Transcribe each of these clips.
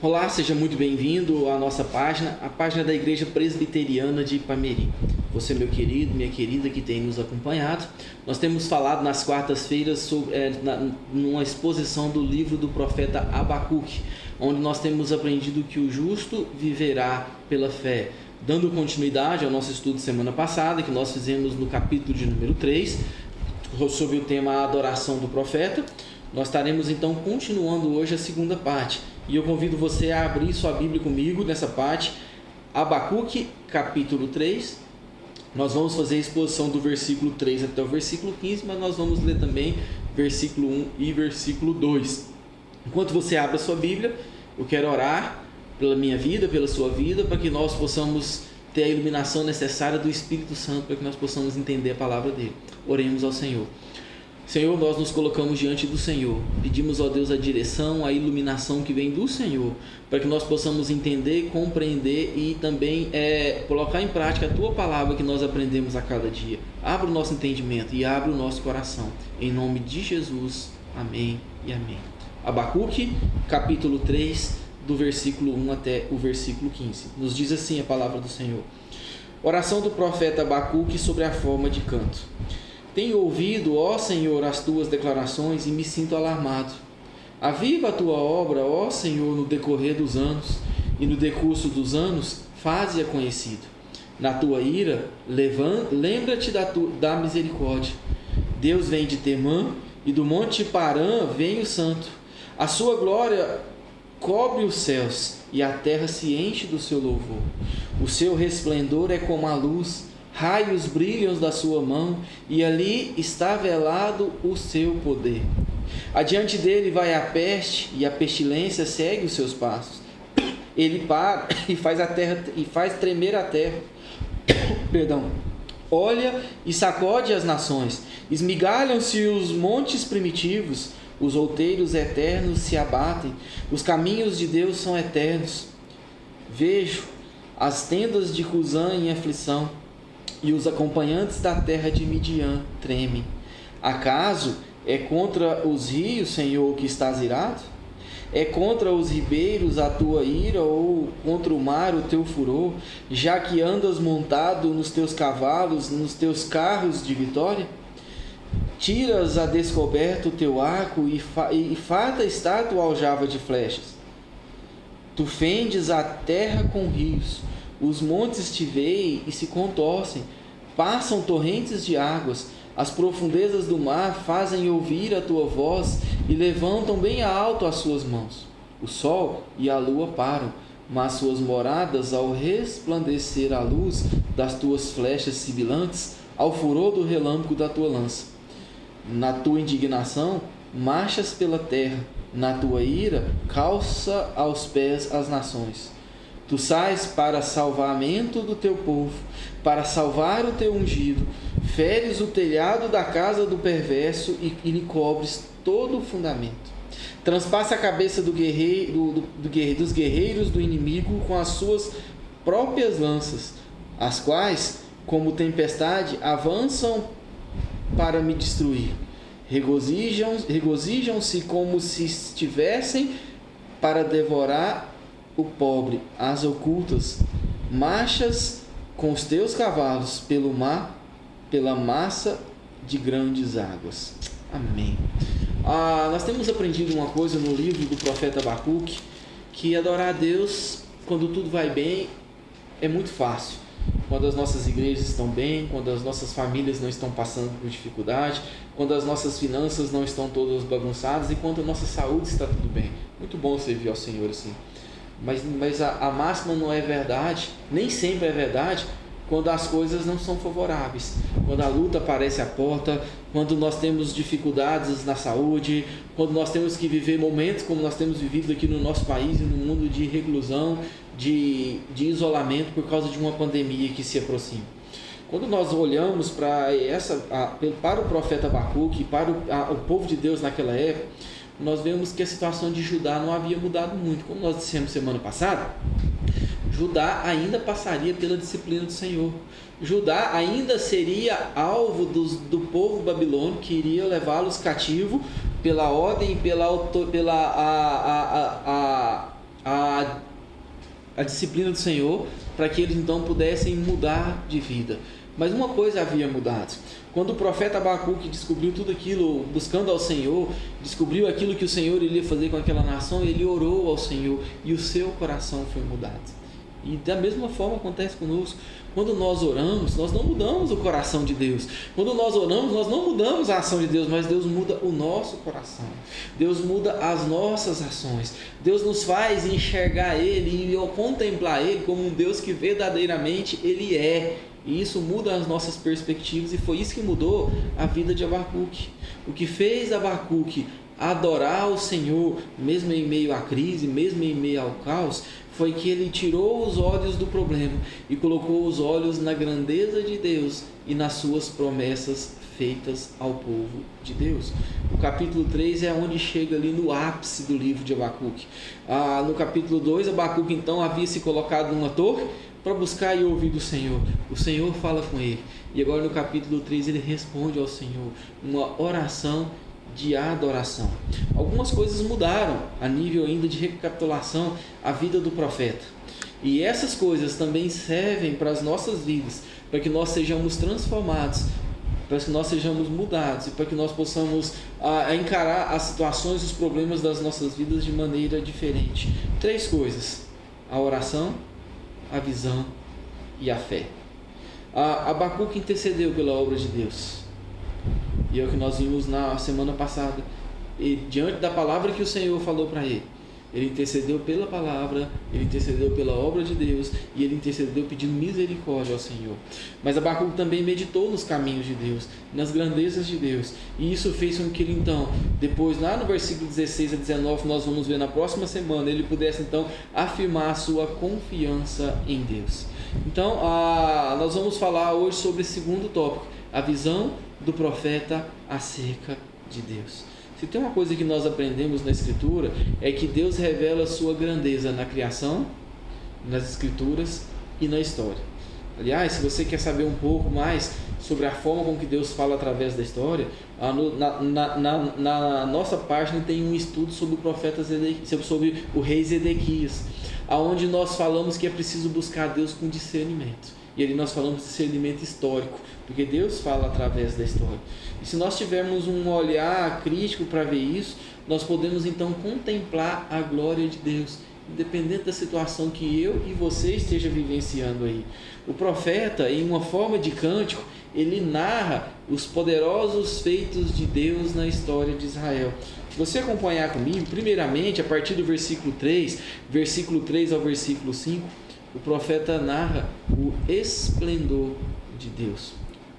Olá, seja muito bem-vindo à nossa página, a página da Igreja Presbiteriana de Ipameri. Você, meu querido, minha querida, que tem nos acompanhado, nós temos falado nas quartas-feiras sobre numa exposição do livro do profeta Abacuque, onde nós temos aprendido que o justo viverá pela fé. Dando continuidade ao nosso estudo semana passada, que nós fizemos no capítulo de número 3, sobre o tema adoração do profeta, nós estaremos então continuando hoje a segunda parte. E eu convido você a abrir sua Bíblia comigo nessa parte, Abacuque, capítulo 3. Nós vamos fazer a exposição do versículo 3 até o versículo 15, mas nós vamos ler também versículo 1 e versículo 2. Enquanto você abre a sua Bíblia, eu quero orar pela minha vida, pela sua vida, para que nós possamos ter a iluminação necessária do Espírito Santo, para que nós possamos entender a palavra dele. Oremos ao Senhor. Senhor, nós nos colocamos diante do Senhor, pedimos, ó Deus, a direção, a iluminação que vem do Senhor, para que nós possamos entender, compreender e também colocar em prática a Tua palavra que nós aprendemos a cada dia. Abra o nosso entendimento e abra o nosso coração, em nome de Jesus, amém e amém. Abacuque, capítulo 3, do versículo 1 até o versículo 15, nos diz assim a palavra do Senhor. Oração do profeta Abacuque sobre a forma de canto. Tenho ouvido, ó Senhor, as tuas declarações e me sinto alarmado. Aviva a tua obra, ó Senhor, no decorrer dos anos, e no decurso dos anos, faze-a conhecido. Na tua ira, lembra-te da misericórdia. Deus vem de Temã, e do monte Parã vem o santo. A sua glória cobre os céus, e a terra se enche do seu louvor. O seu resplendor é como a luz, raios brilham da sua mão, e ali está velado o seu poder. Adiante dele vai a peste, e a pestilência segue os seus passos. Ele para e faz tremer a terra. Olha e sacode as nações. Esmigalham-se os montes primitivos, os outeiros eternos se abatem. Os caminhos de Deus são eternos. Vejo as tendas de Cusã em aflição, e os acompanhantes da terra de Midian tremem. Acaso é contra os rios, Senhor, que estás irado? É contra os ribeiros a tua ira, ou contra o mar o teu furor, já que andas montado nos teus cavalos, nos teus carros de vitória? Tiras a descoberto o teu arco, e farta está tua aljava de flechas. Tu fendes a terra com rios, os montes te veem e se contorcem, passam torrentes de águas, as profundezas do mar fazem ouvir a tua voz e levantam bem alto as suas mãos. O sol e a lua param, mas suas moradas, ao resplandecer a luz das tuas flechas sibilantes, ao furor do relâmpago da tua lança. Na tua indignação, marchas pela terra, na tua ira, calça aos pés as nações. Tu sais para salvamento do teu povo, para salvar o teu ungido, feres o telhado da casa do perverso e lhe cobres todo o fundamento. Transpassa a cabeça dos guerreiros do inimigo com as suas próprias lanças, as quais, como tempestade, avançam para me destruir. Regozijam-se como se estivessem para devorar o pobre, as ocultas, marchas com os teus cavalos pelo mar, pela massa de grandes águas. Amém. Nós temos aprendido uma coisa no livro do profeta Abacuque, que adorar a Deus quando tudo vai bem é muito fácil. Quando as nossas igrejas estão bem, quando as nossas famílias não estão passando por dificuldade, quando as nossas finanças não estão todas bagunçadas e quando a nossa saúde está tudo bem. Muito bom servir ao Senhor assim. Mas a máxima não é verdade, nem sempre é verdade, quando as coisas não são favoráveis, quando a luta aparece à porta, quando nós temos dificuldades na saúde, quando nós temos que viver momentos como nós temos vivido aqui no nosso país e no mundo de reclusão, de isolamento por causa de uma pandemia que se aproxima. Quando nós olhamos para o profeta Abacuque, para o povo de Deus naquela época, nós vemos que a situação de Judá não havia mudado muito. Como nós dissemos semana passada, Judá ainda passaria pela disciplina do Senhor. Judá ainda seria alvo do povo babilônico, que iria levá-los cativo pela ordem, pela a disciplina do Senhor, para que eles então pudessem mudar de vida. Mas uma coisa havia mudado. Quando o profeta Abacuque descobriu tudo aquilo, buscando ao Senhor, descobriu aquilo que o Senhor iria fazer com aquela nação, ele orou ao Senhor e o seu coração foi mudado. E da mesma forma acontece conosco. Quando nós oramos, nós não mudamos o coração de Deus. Quando nós oramos, nós não mudamos a ação de Deus, mas Deus muda o nosso coração. Deus muda as nossas ações. Deus nos faz enxergar Ele e contemplar Ele como um Deus que verdadeiramente Ele é. E isso muda as nossas perspectivas, e foi isso que mudou a vida de Abacuque. O que fez Abacuque adorar o Senhor, mesmo em meio à crise, mesmo em meio ao caos, foi que ele tirou os olhos do problema e colocou os olhos na grandeza de Deus e nas suas promessas feitas ao povo de Deus. O capítulo 3 é onde chega ali no ápice do livro de Abacuque. No capítulo 2, Abacuque então havia se colocado numa torre para buscar e ouvir do Senhor. O Senhor fala com ele. E agora no capítulo 3 ele responde ao Senhor uma oração de adoração. Algumas coisas mudaram a nível ainda de recapitulação a vida do profeta. E essas coisas também servem para as nossas vidas, para que nós sejamos transformados, para que nós sejamos mudados e para que nós possamos encarar as situações, os problemas das nossas vidas de maneira diferente. 3 coisas: a oração, a visão e a fé. Abacuque intercedeu pela obra de Deus. E é o que nós vimos na semana passada. E diante da palavra que o Senhor falou para ele, ele intercedeu pela palavra, ele intercedeu pela obra de Deus e ele intercedeu pedindo misericórdia ao Senhor. Mas Abacuque também meditou nos caminhos de Deus, nas grandezas de Deus. E isso fez com que ele então, depois lá no versículo 16 a 19, nós vamos ver na próxima semana, ele pudesse então afirmar a sua confiança em Deus. Então, nós vamos falar hoje sobre o segundo tópico, a visão do profeta acerca de Deus. Se tem uma coisa que nós aprendemos na Escritura, é que Deus revela a sua grandeza na criação, nas Escrituras e na história. Aliás, se você quer saber um pouco mais sobre a forma com que Deus fala através da história, na nossa página tem um estudo sobre o profeta Zedequias, sobre o rei Zedequias, onde nós falamos que é preciso buscar Deus com discernimento. E ali nós falamos de discernimento histórico, porque Deus fala através da história. E se nós tivermos um olhar crítico para ver isso, nós podemos então contemplar a glória de Deus, independente da situação que eu e você esteja vivenciando aí. O profeta, em uma forma de cântico, ele narra os poderosos feitos de Deus na história de Israel. Se você acompanhar comigo, primeiramente, a partir do versículo 3 ao versículo 5, o profeta narra o esplendor de Deus.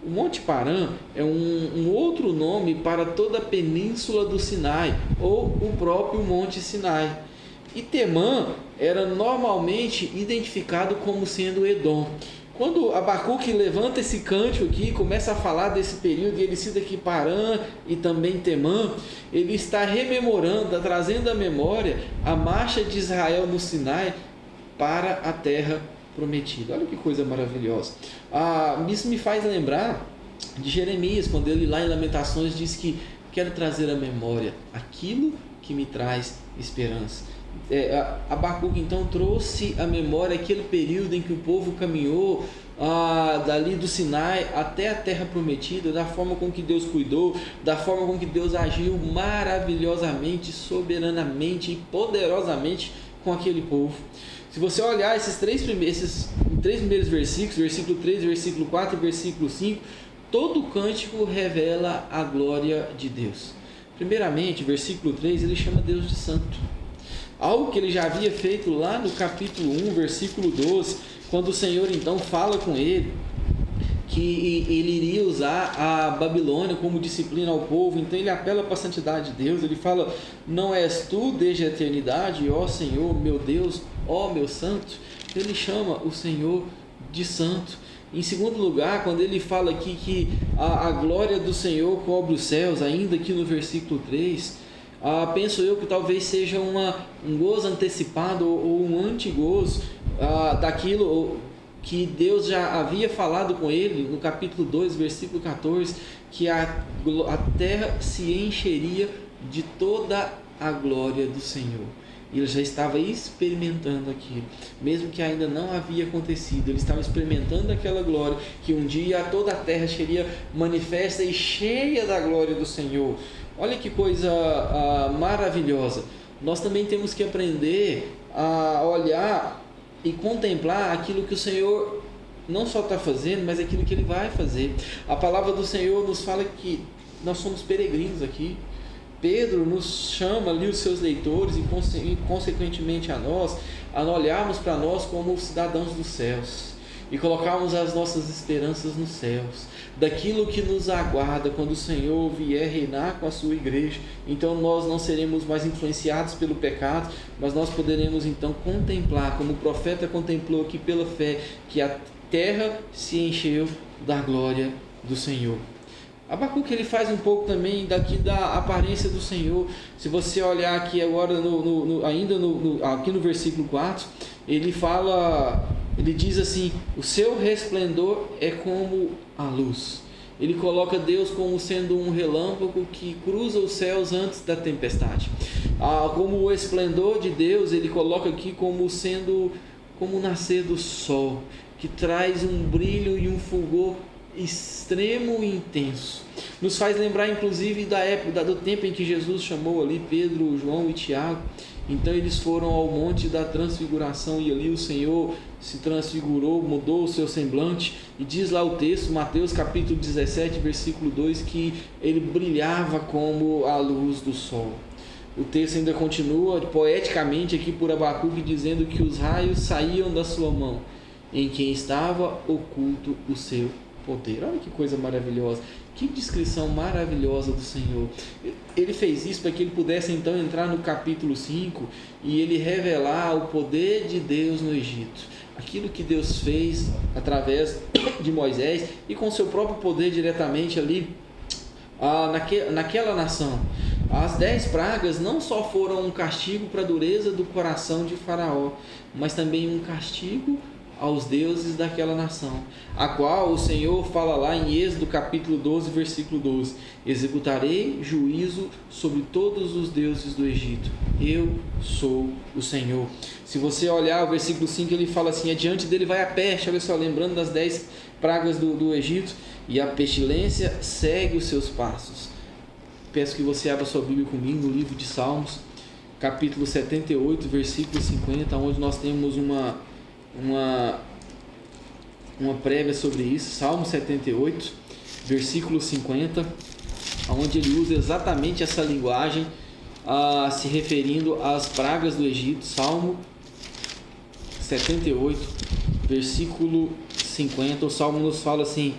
O Monte Parã é um outro nome para toda a península do Sinai, ou o próprio Monte Sinai. E Temã era normalmente identificado como sendo Edom. Quando Abacuque levanta esse cântico aqui e começa a falar desse período, e ele cita aqui Parã e também Temã, ele está rememorando, está trazendo à memória a marcha de Israel no Sinai para a terra prometida. Olha que coisa maravilhosa. Isso me faz lembrar de Jeremias, quando ele lá em Lamentações diz que quero trazer à memória aquilo que me traz esperança. Abacuque então trouxe à memória aquele período em que o povo caminhou dali do Sinai até a terra prometida, da forma com que Deus cuidou, da forma com que Deus agiu maravilhosamente, soberanamente e poderosamente com aquele povo. Se você olhar esses três primeiros versículos, versículo 3, versículo 4 e versículo 5, todo o cântico revela a glória de Deus. Primeiramente, versículo 3, ele chama Deus de santo. Algo que ele já havia feito lá no capítulo 1, versículo 12, quando o Senhor então fala com ele que ele iria usar a Babilônia como disciplina ao povo. Então ele apela para a santidade de Deus, ele fala: não és tu desde a eternidade, ó Senhor, meu Deus, ó meu santo. Ele chama o Senhor de santo. Em segundo lugar, quando ele fala aqui que a glória do Senhor cobre os céus, ainda aqui no versículo 3, penso eu que talvez seja um gozo antecipado ou um antigozo daquilo que Deus já havia falado com ele no capítulo 2, versículo 14, que a terra se encheria de toda a glória do Senhor. E ele já estava experimentando aquilo, mesmo que ainda não havia acontecido. Ele estava experimentando aquela glória, que um dia toda a terra seria manifesta e cheia da glória do Senhor. Olha que coisa maravilhosa. Nós também temos que aprender a olhar e contemplar aquilo que o Senhor não só está fazendo, mas aquilo que Ele vai fazer. A palavra do Senhor nos fala que nós somos peregrinos aqui. Pedro nos chama ali, os seus leitores, e consequentemente a nós, a olharmos para nós como cidadãos dos céus e colocarmos as nossas esperanças nos céus, daquilo que nos aguarda quando o Senhor vier reinar com a sua igreja. Então nós não seremos mais influenciados pelo pecado, mas nós poderemos então contemplar, como o profeta contemplou aqui pela fé, que a terra se encheu da glória do Senhor. Abacuque, ele faz um pouco também daqui da aparência do Senhor. Se você olhar aqui agora, aqui no versículo 4, ele diz assim: o seu resplendor é como a luz. Ele coloca Deus como sendo um relâmpago que cruza os céus antes da tempestade. Como o esplendor de Deus, ele coloca aqui como sendo como o nascer do sol, que traz um brilho e um fulgor extremo e intenso. Nos faz lembrar inclusive da época, do tempo em que Jesus chamou ali Pedro, João e Tiago. Então eles foram ao monte da transfiguração e ali o Senhor se transfigurou, mudou o seu semblante, e diz lá o texto, Mateus capítulo 17, versículo 2, que ele brilhava como a luz do sol. O texto ainda continua poeticamente aqui por Abacuque, dizendo que os raios saíam da sua mão, em quem estava oculto o seu poder. Olha que coisa maravilhosa, que descrição maravilhosa do Senhor. Ele fez isso para que ele pudesse então entrar no capítulo 5 e ele revelar o poder de Deus no Egito, aquilo que Deus fez através de Moisés e com seu próprio poder diretamente ali naquela nação. As 10 pragas não só foram um castigo para a dureza do coração de Faraó, mas também um castigo aos deuses daquela nação, a qual o Senhor fala lá em Êxodo capítulo 12, versículo 12: executarei juízo sobre todos os deuses do Egito, eu sou o Senhor. Se você olhar o versículo 5, ele fala assim: adiante dele vai a peste, olha só, lembrando das 10 pragas do Egito, e a pestilência segue os seus passos. Peço que você abra sua Bíblia comigo no livro de Salmos, capítulo 78, versículo 50, onde nós temos uma prévia sobre isso. Salmo 78, versículo 50, onde ele usa exatamente essa linguagem, se referindo às pragas do Egito. Salmo 78, versículo 50, o Salmo nos fala assim: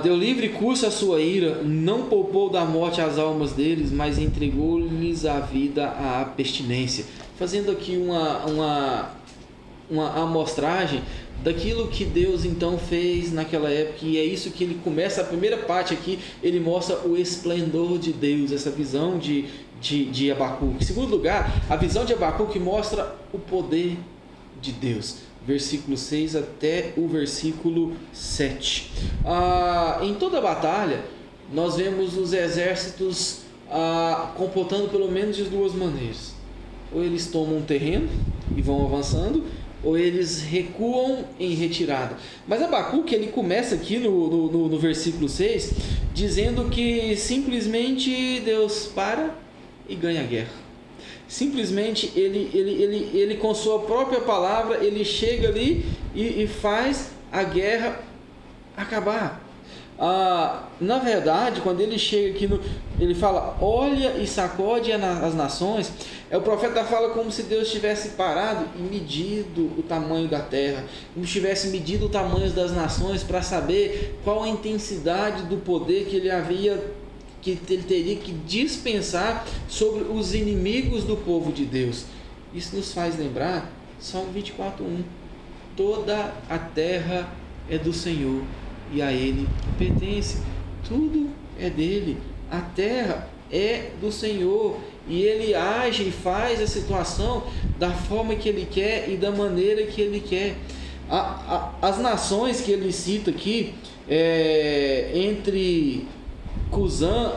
deu livre curso à sua ira, não poupou da morte as almas deles, mas entregou-lhes a vida à pestilência. Fazendo aqui uma amostragem daquilo que Deus então fez naquela época, e é isso que ele começa. A primeira parte aqui, ele mostra o esplendor de Deus, essa visão de Abacuque. Em segundo lugar, a visão de Abacuque mostra o poder de Deus, versículo 6 até o versículo 7. Em toda a batalha, nós vemos os exércitos comportando pelo menos de duas maneiras: ou eles tomam um terreno e vão avançando, ou eles recuam em retirada. Mas Abacuque, ele começa aqui no versículo 6, dizendo que simplesmente Deus para e ganha a guerra. Simplesmente ele com sua própria palavra, ele chega ali e faz a guerra acabar. Na verdade, quando ele chega aqui, ele fala: olha e sacode as nações. O profeta fala como se Deus tivesse parado e medido o tamanho da terra, como se tivesse medido o tamanho das nações, para saber qual a intensidade do poder que ele teria que dispensar sobre os inimigos do povo de Deus. Isso nos faz lembrar Salmo 24:1: toda a terra é do Senhor e a Ele pertence. Tudo é dele, a terra é do Senhor, e Ele age e faz a situação da forma que Ele quer e da maneira que Ele quer. As nações que ele cita aqui, entre Cusã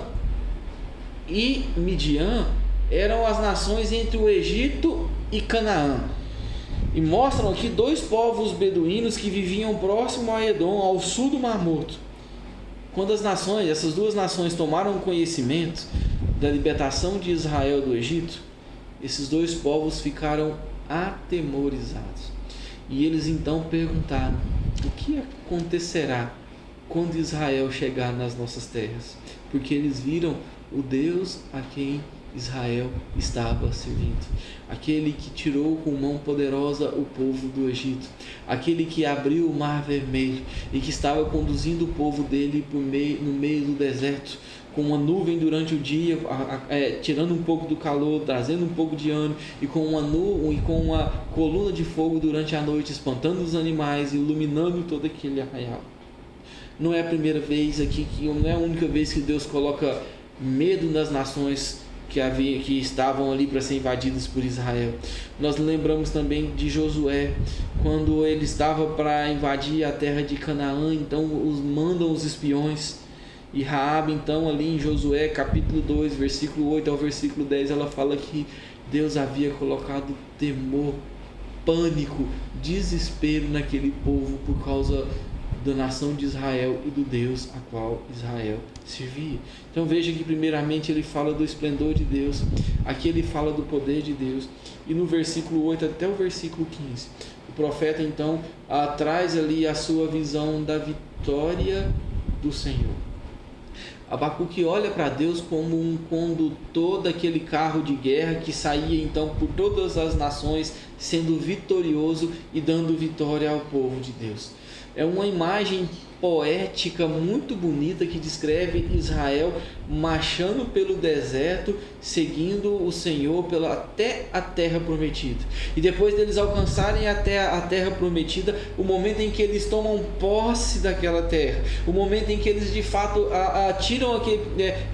e Midian, eram as nações entre o Egito e Canaã. E mostram aqui dois povos beduínos que viviam próximo a Edom, ao sul do Mar Morto. Quando essas duas nações tomaram conhecimento da libertação de Israel do Egito, esses dois povos ficaram atemorizados. E eles então perguntaram: o que acontecerá quando Israel chegar nas nossas terras? Porque eles viram o Deus a quem Israel estava servindo, aquele que tirou com mão poderosa o povo do Egito, aquele que abriu o mar vermelho e que estava conduzindo o povo dele no meio do deserto, com uma nuvem durante o dia, tirando um pouco do calor, trazendo um pouco de ânimo, e com uma coluna de fogo durante a noite, espantando os animais, iluminando todo aquele arraial. Não é a primeira vez aqui, não é a única vez que Deus coloca medo nas nações que estavam ali para ser invadidos por Israel. Nós lembramos também de Josué, quando ele estava para invadir a terra de Canaã, então mandam os espiões, e Raabe, então, ali em Josué capítulo 2, versículo 8 ao versículo 10, ela fala que Deus havia colocado temor, pânico, desespero naquele povo por causa da nação de Israel e do Deus a qual Israel servia. Então veja que primeiramente ele fala do esplendor de Deus, aqui ele fala do poder de Deus, e no versículo 8 até o versículo 15, o profeta então traz ali a sua visão da vitória do Senhor. Abacuque olha para Deus como um condutor daquele carro de guerra que saía então por todas as nações, sendo vitorioso e dando vitória ao povo de Deus. É uma imagem poética muito bonita que descreve Israel marchando pelo deserto, seguindo o Senhor até a terra prometida. E depois deles alcançarem até a terra prometida, o momento em que eles tomam posse daquela terra, o momento em que eles de fato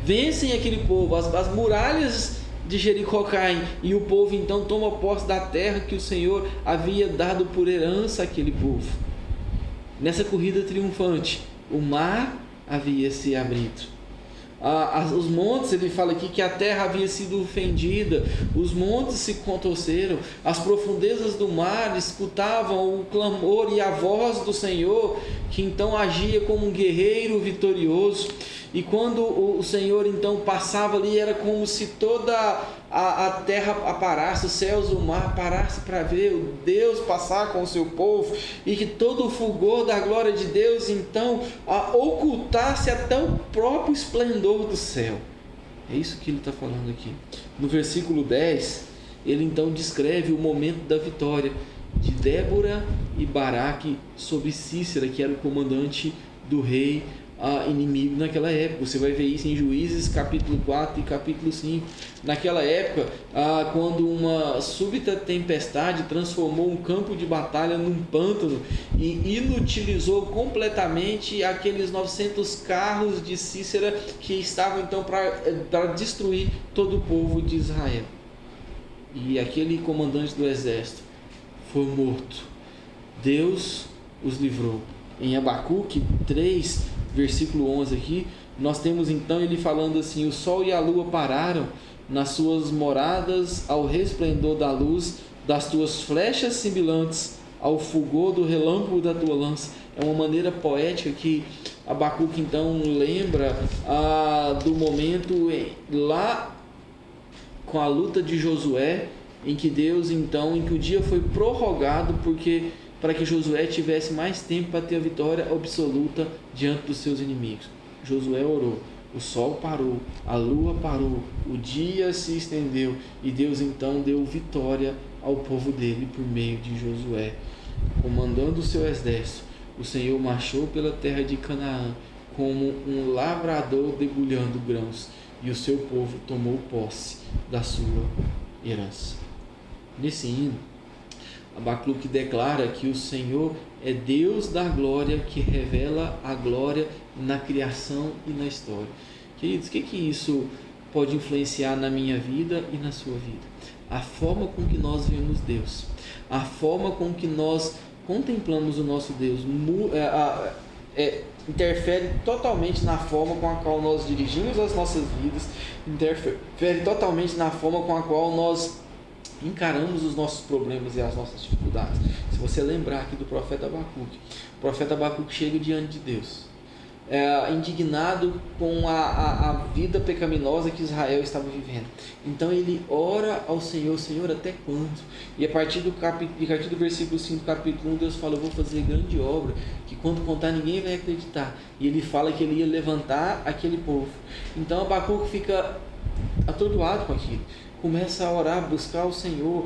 vencem aquele povo, as muralhas de Jericó caem, e o povo então toma posse da terra que o Senhor havia dado por herança àquele povo. Nessa corrida triunfante, o mar havia se abrido. Os montes, ele fala aqui que a terra havia sido fendida, os montes se contorceram, as profundezas do mar escutavam o clamor e a voz do Senhor, que então agia como um guerreiro vitorioso. E quando o Senhor então passava ali, era como se toda a terra parasse, os céus, o mar parasse para ver o Deus passar com o seu povo, e que todo o fulgor da glória de Deus então ocultasse até o próprio esplendor do céu. É isso que ele está falando aqui. No versículo 10, ele então descreve o momento da vitória de Débora e Baraque sobre Sísera, que era o comandante do rei inimigo naquela época. Você vai ver isso em Juízes capítulo 4 e capítulo 5. Naquela época, quando uma súbita tempestade transformou um campo de batalha num pântano e inutilizou completamente aqueles 900 carros de Sísera que estavam então para destruir todo o povo de Israel. E aquele comandante do exército foi morto. Deus os livrou. Em Abacuque 3, versículo 11 aqui, nós temos então ele falando assim: o sol e a lua pararam nas suas moradas ao resplendor da luz das tuas flechas semelhantes ao fulgor do relâmpago da tua lança. É uma maneira poética que Abacuque então lembra do momento lá com a luta de Josué, em que Deus então, em que o dia foi prorrogado para que Josué tivesse mais tempo para ter a vitória absoluta diante dos seus inimigos. Josué orou, o sol parou, a lua parou, o dia se estendeu, e Deus então deu vitória ao povo dele por meio de Josué. Comandando o seu exército, o Senhor marchou pela terra de Canaã como um lavrador debulhando grãos, e o seu povo tomou posse da sua herança. Nesse hino, Abacuque declara que o Senhor é Deus da glória, que revela a glória na criação e na história. Queridos, o que isso pode influenciar na minha vida e na sua vida? A forma com que nós vemos Deus, a forma com que nós contemplamos o nosso Deus, interfere totalmente na forma com a qual nós dirigimos as nossas vidas, interfere totalmente na forma com a qual nós encaramos os nossos problemas e as nossas dificuldades. Se você lembrar aqui do profeta Abacuque, o profeta Abacuque chega diante de Deus, indignado com a vida pecaminosa que Israel estava vivendo. Então ele ora ao Senhor: Senhor, até quando? E a partir do versículo 5 do capítulo 1, Deus fala: eu vou fazer grande obra, que quando contar ninguém vai acreditar. E ele fala que ele ia levantar aquele povo. Então Abacuque fica atordoado com aquilo, começa a orar, buscar o Senhor,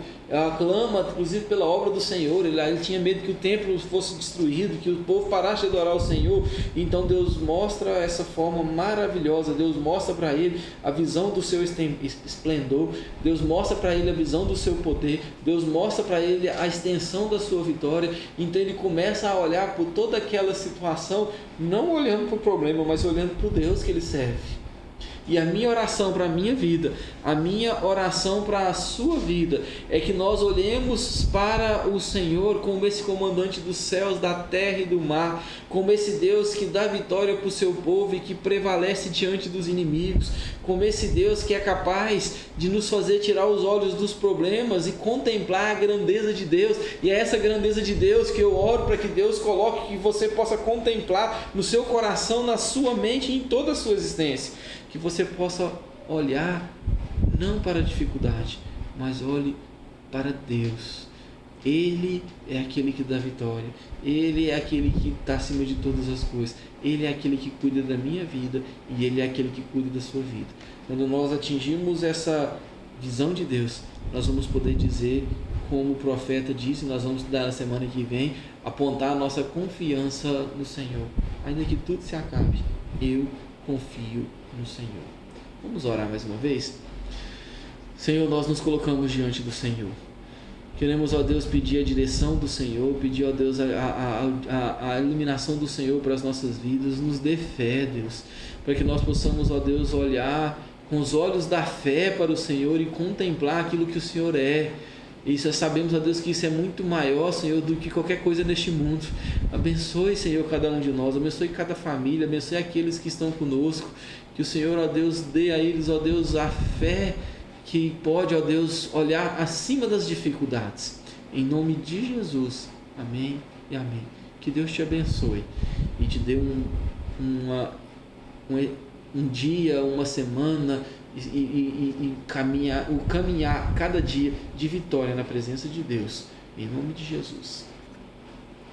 clama inclusive pela obra do Senhor. Ele tinha medo que o templo fosse destruído, que o povo parasse de adorar o Senhor. Então Deus mostra essa forma maravilhosa, Deus mostra para ele a visão do seu esplendor, Deus mostra para ele a visão do seu poder, Deus mostra para ele a extensão da sua vitória. Então ele começa a olhar por toda aquela situação, não olhando para o problema, mas olhando para o Deus que ele serve. E a minha oração para a minha vida, a minha oração para a sua vida, é que nós olhemos para o Senhor como esse comandante dos céus, da terra e do mar, como esse Deus que dá vitória para o seu povo e que prevalece diante dos inimigos, como esse Deus que é capaz de nos fazer tirar os olhos dos problemas e contemplar a grandeza de Deus. E é essa grandeza de Deus que eu oro para que Deus coloque, que você possa contemplar no seu coração, na sua mente e em toda a sua existência. Que você possa olhar não para a dificuldade, mas olhe para Deus. Ele é aquele que dá vitória, Ele é aquele que está acima de todas as coisas, Ele é aquele que cuida da minha vida e Ele é aquele que cuida da sua vida. Quando nós atingimos essa visão de Deus, nós vamos poder dizer, como o profeta disse, nós vamos dar na semana que vem, apontar a nossa confiança no Senhor. Ainda que tudo se acabe, eu confio no Senhor. Vamos orar mais uma vez? Senhor, nós nos colocamos diante do Senhor. Queremos, ó Deus, pedir a direção do Senhor, pedir, ó Deus, a iluminação do Senhor para as nossas vidas. Nos dê fé, Deus, para que nós possamos, ó Deus, olhar com os olhos da fé para o Senhor e contemplar aquilo que o Senhor é. E sabemos, ó Deus, que isso é muito maior, Senhor, do que qualquer coisa neste mundo. Abençoe, Senhor, cada um de nós, abençoe cada família, abençoe aqueles que estão conosco. Que o Senhor, ó Deus, dê a eles, ó Deus, a fé que pode, ó Deus, olhar acima das dificuldades. Em nome de Jesus. Amém e amém. Que Deus te abençoe e te dê um dia, uma semana e caminhar cada dia de vitória na presença de Deus. Em nome de Jesus.